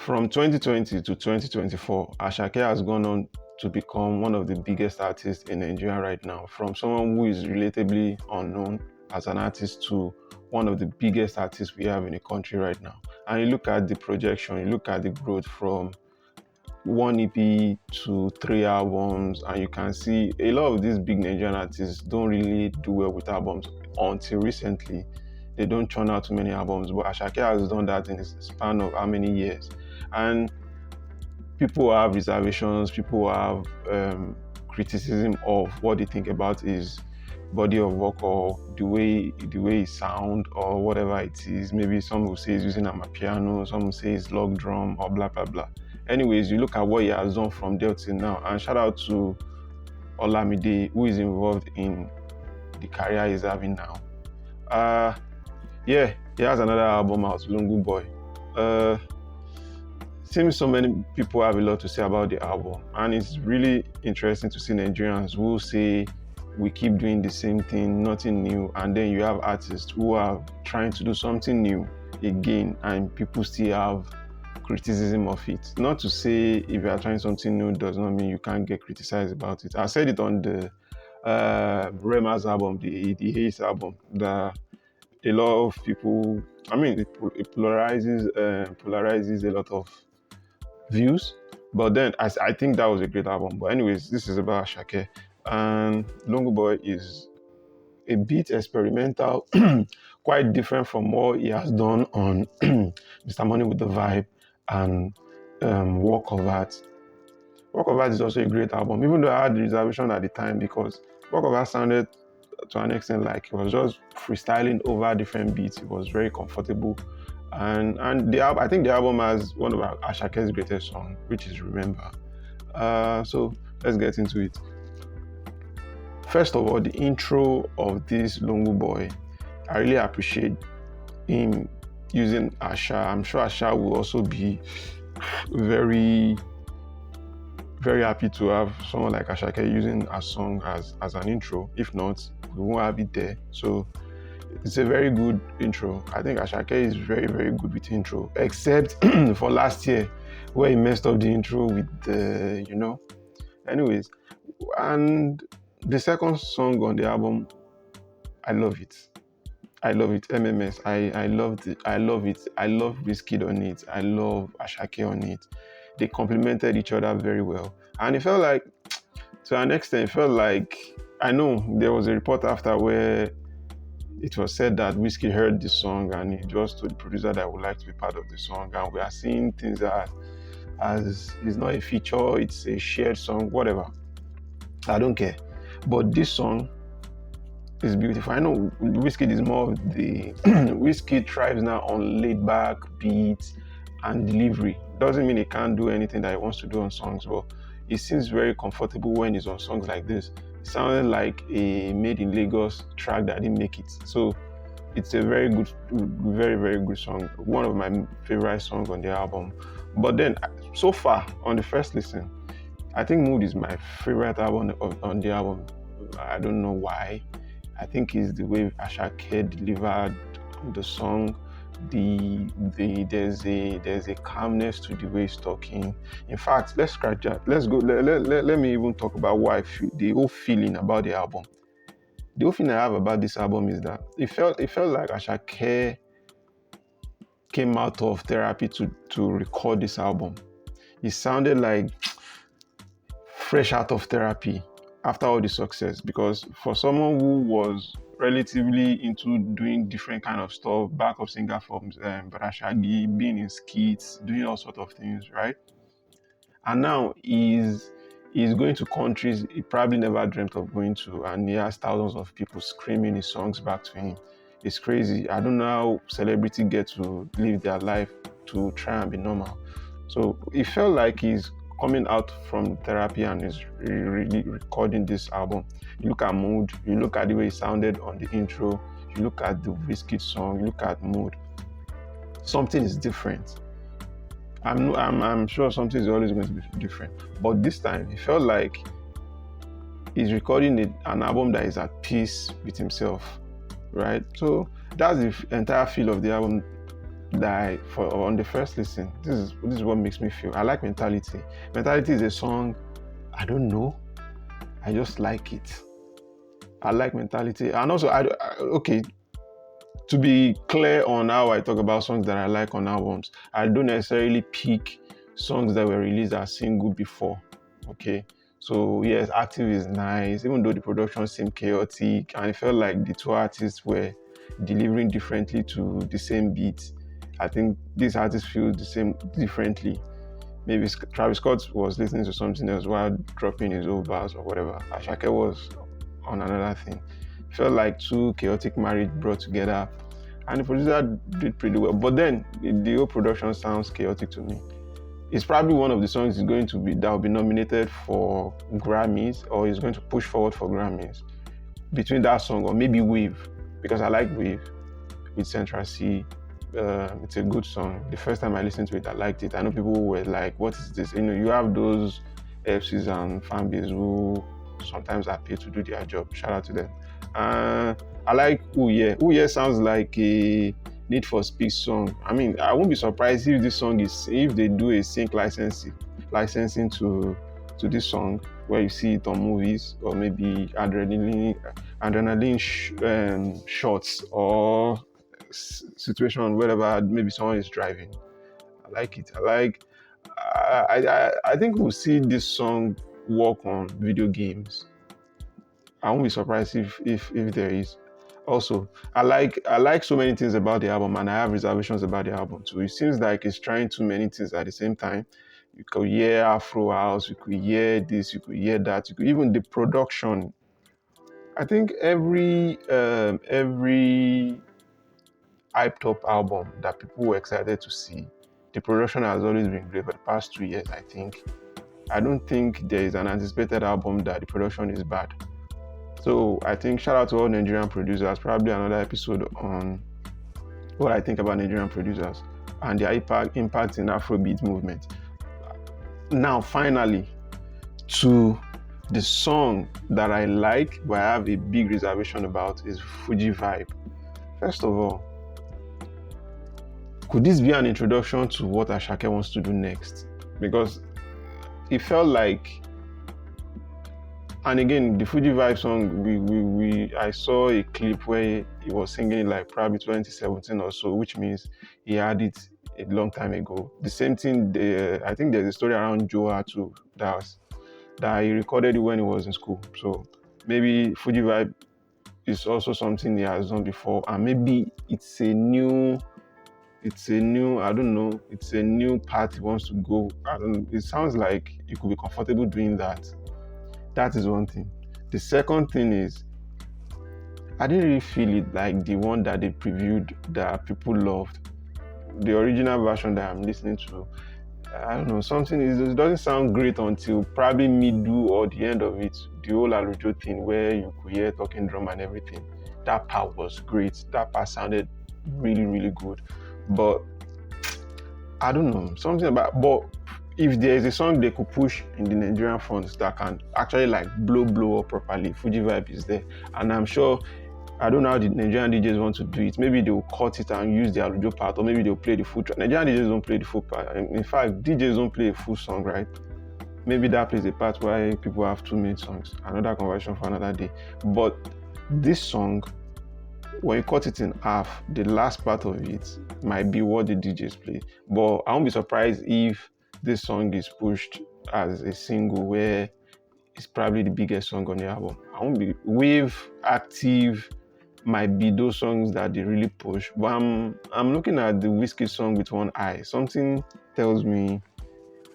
From 2020 to 2024, Asake has gone on to become one of the biggest artists in Nigeria right now. From someone who is relatively unknown as an artist to one of the biggest artists we have in the country right now. And you look at the projection, you look at the growth from one EP to 3 albums, and you can see a lot of these big Nigerian artists don't really do well with albums until recently. They don't churn out too many albums, but Asake has done that in a span of how many years? And people have reservations, people have criticism of what they think about his body of work or the way he sound or whatever it is. Maybe some will say he's using amapiano, some will say it's log drum or blah blah blah. Anyways, you look at what he has done from there till now, and shout out to Olamide, who is involved in the career he's having now. Yeah, he has another album out, Lungu Boy. Seems so many people have a lot to say about the album, and it's really interesting to see Nigerians who say we keep doing the same thing, nothing new, and then you have artists who are trying to do something new again, and people still have criticism of it. Not to say if you are trying something new does not mean you can't get criticized about it. I said it on the Rema's album, the Hayes album, that a lot of people, I mean, it polarizes a lot of views, but then I think that was a great album. But anyways, this is about Asake, and Lungu Boy is a bit experimental, quite different from what he has done on Mr. Money with the Vibe and Work of Art. Work of Art is also a great album, even though I had the reservation at the time because Work of Art sounded to an extent like it was just freestyling over different beats. It was very comfortable. And I think the album has one of Asake's greatest songs, which is Remember. So let's get into it. First of all, the intro of this Lungu Boy, I really appreciate him using Asha. I'm sure Asha will also be very, very happy to have someone like Asake using a song as an intro. If not, we won't have it there. So it's a very good intro. I think Asake is very, very good with intro, except for last year where he messed up the intro with the, Anyways, and the second song on the album, I love it. MMS. I loved it. I love it. I love Wizkid on it. I love Asake on it. They complemented each other very well. And it felt like, to an extent, I know there was a report after where it was said that Wizkid heard the song and he just told the producer that I would like to be part of the song. And we are seeing things that as it's not a feature, it's a shared song, whatever. I don't care. But this song is beautiful. I know Wizkid is more of the Wizkid thrives now on laid back beats and delivery. Doesn't mean he can't do anything that he wants to do on songs, but he seems very comfortable when he's on songs like this. It sounded like a made in Lagos track that didn't make it. So it's a very good, very, very good song. One of my favorite songs on the album. But then so far on the first listen, I think Mood is my favorite album on the album. I don't know why. I think it's the way Asake delivered the song. There's a calmness to the way he's talking. In fact, let's scratch that. Let's go. Let me even talk about what I feel. The whole feeling about the album. The whole feeling I have about this album is that it felt like Asake came out of therapy to record this album. It sounded like fresh out of therapy after all the success, because for someone who was relatively into doing different kind of stuff, backup singer from Barashagi, being in skits, doing all sorts of things, right? And now he's going to countries he probably never dreamt of going to, and he has thousands of people screaming his songs back to him. It's crazy. I don't know how celebrities get to live their life to try and be normal. So it felt like he's coming out from therapy and is really recording this album. You look at Mood, you look at the way it sounded on the intro, you look at the Wizkid song, you look at Mood. Something is different. I'm sure something is always going to be different, but this time it felt like he's recording an album that is at peace with himself, right? So that's the entire feel of the album that for on the first listen, this is what makes me feel. I like Mentality. Mentality is a song, I don't know, I just like it. I like Mentality. And also, okay, to be clear on how I talk about songs that I like on albums, I don't necessarily pick songs that were released as single before. Okay. So yes, Active is nice, even though the production seemed chaotic and it felt like the two artists were delivering differently to the same beat. I think these artists feel the same differently. Maybe Travis Scott was listening to something else while dropping his own bars or whatever. Asake was on another thing. It felt like two chaotic marriage brought together, and the producer did pretty well. But then the whole production sounds chaotic to me. It's probably one of the songs is going to be that will be nominated for Grammys or is going to push forward for Grammys. Between that song or maybe Wave, because I like Wave with Central C. It's a good song. The first time I listened to it, I liked it. I know people were like, "What is this?" You have those FCs and fanbase who sometimes are paid to do their job. Shout out to them. I like Ooh Yeah. Ooh Yeah sounds like a Need for Speed song. I mean, I won't be surprised if this song if they do a sync licensing to this song where you see it on movies or maybe adrenaline shots or situation wherever maybe someone is driving. I like it. I think we'll see this song work on video games. I won't be surprised if there is. Also, I like so many things about the album, and I have reservations about the album too. It seems like it's trying too many things at the same time. You could hear Afro House, you could hear this, you could hear that, you could even the production. I think every hyped up album that people were excited to see, the production has always been great for the past 2 years, I think. I don't think there is an anticipated album that the production is bad. So I think shout out to all Nigerian producers, probably another episode on what I think about Nigerian producers and their impact in Afrobeat movement. Now, finally, to the song that I like, but I have a big reservation about is Fuji Vibe. First of all, could this be an introduction to what Asake wants to do next? Because it felt like, and again, the Fuji Vibe song, I saw a clip where he was singing like probably 2017 or so, which means he had it a long time ago. The same thing, I think there's a story around Joa too, that he recorded it when he was in school. So maybe Fuji Vibe is also something he has done before, and maybe it's a new I don't know, it's a new path he wants to go. It sounds like he could be comfortable doing that. That is one thing. The second thing is, I didn't really feel it like the one that they previewed that people loved. The original version that I'm listening to, I don't know, it doesn't sound great until probably middle or the end of it. The whole Alujo thing where you could hear talking drum and everything. That part was great. That part sounded really, really good. But I don't know, but if there is a song they could push in the Nigerian front that can actually like blow up properly, Fuji Vibe is there. And I'm sure, I don't know how the Nigerian DJs want to do it. Maybe they'll cut it and use the Alujo part, or maybe they'll play the full track. Nigerian DJs don't play the full part. In fact, DJs don't play a full song, right? Maybe that plays a part why people have 2 minute songs. Another conversation for another day. But this song, when you cut it in half, the last part of it might be what the DJs play. But I won't be surprised if this song is pushed as a single where it's probably the biggest song on the album. Wave, Active might be those songs that they really push. But I'm looking at the Whiskey song with one eye. Something tells me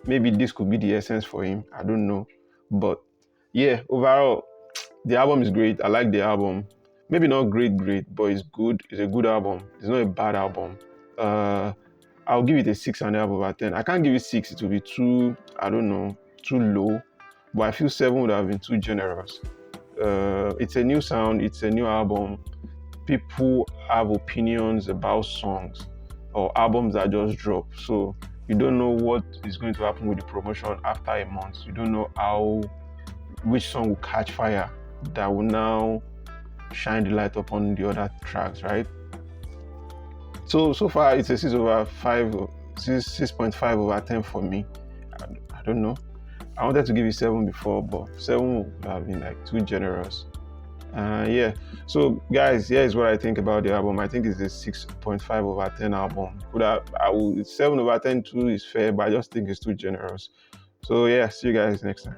maybe this could be the essence for him. I don't know. But yeah, overall, the album is great. I like the album. Maybe not great, but it's good. It's a good album. It's not a bad album. I'll give it a 6.5 out of 10. I can't give it 6. It will be too low. But I feel 7 would have been too generous. It's a new sound. It's a new album. People have opinions about songs or albums that just drop. So you don't know what is going to happen with the promotion after a month. You don't know which song will catch fire that will now shine the light upon the other tracks, right? So far it's a 6/5, 6.5 over 10 for me. I don't know. I wanted to give you 7 before, but 7 would have been like too generous. Yeah. So guys, here is what I think about the album. I think it's a 6.5 over 10 album. Could I will 7 over 10 too is fair, but I just think it's too generous. So yeah, see you guys next time.